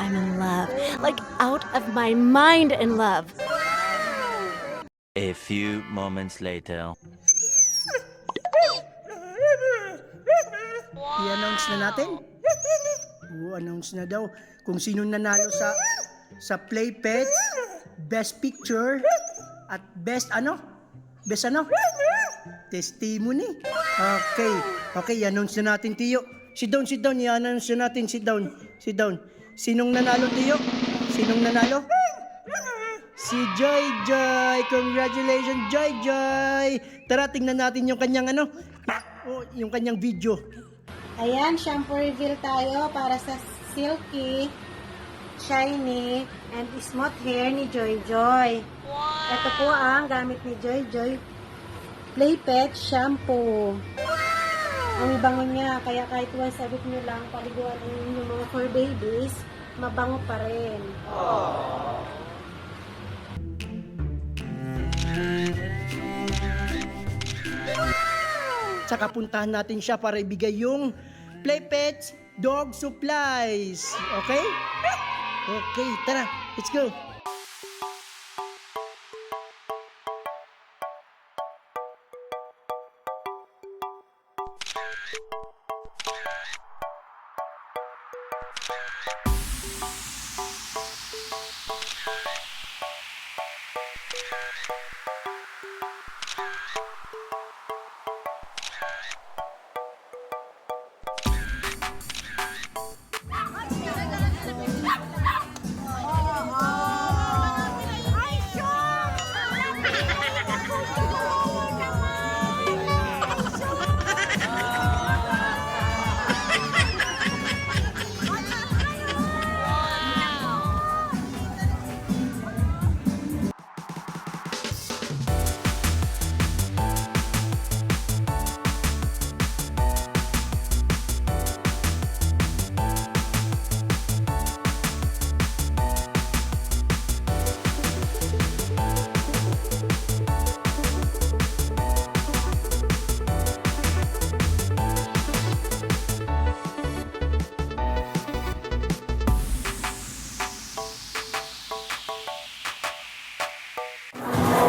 I'm in love. Like out of my mind in love. A few moments later. I-announce na natin. Announce na daw kung sino nanalo sa Play Pets, Best Picture, at Best Testimony. Okay, i-announce na natin, Tiyo. Sit down, i-announce na natin, sit down. Sinong nanalo, Tiyo? Sinong nanalo? Si Joy. Congratulations, Joy. Tara, tingnan natin yung kanyang yung kanyang video. Ayan, shampoo reveal tayo para sa silky, shiny, and smooth hair ni Joy. Wow! Ito po ang gamit ni Joy. Play Pet shampoo. Ang bango niya, kaya kahit once a week nyo lang paliguan yung mga fur babies, mabango pa rin. Tsaka puntahan natin siya para ibigay yung Play Pets Dog Supplies. Okay? Okay, tara. Let's go.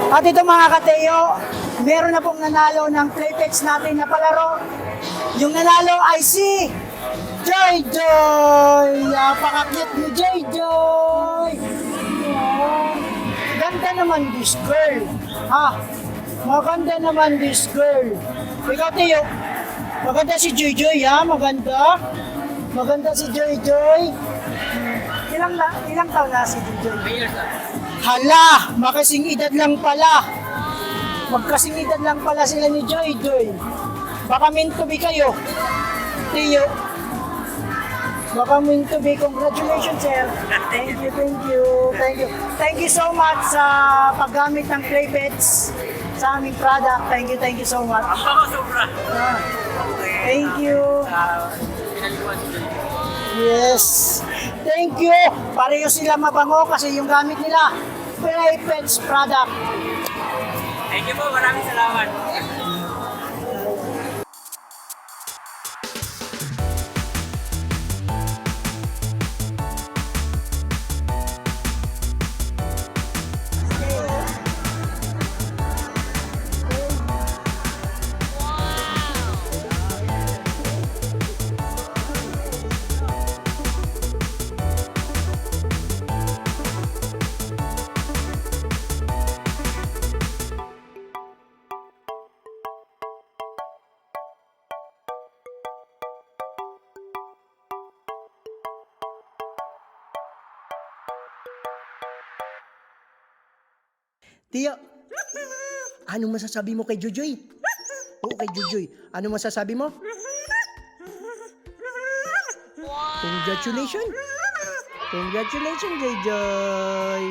At ito mga kateo, meron na pong nanalo ng Play Pets natin na palaro. Yung nanalo ay si Joy. Napaka-cute ni Joy. Ganda naman this girl. Maganda naman this girl. Ikaw, Teo, maganda si Joy, ha? Maganda si Joy. Ilang taon na si Joy? 3 years. Hala, makasing edad lang pala. Magkasing edad lang pala sila ni Joy. Baka meant to be kayo. Tiyo. Baka meant to be. Congratulations, sir. Thank you. Thank you so much sa paggamit ng Play Pets sa aming product. Thank you so much. Sobra. Thank you. Yes. Thank you. Pareho sila mabango kasi yung gamit nila Play Pets product. Thank you po, maraming salamat. Tiyo, anong masasabi mo kay Jojoy? Oo, kay Jojoy. Anong masasabi mo? Congratulations, Jojoy.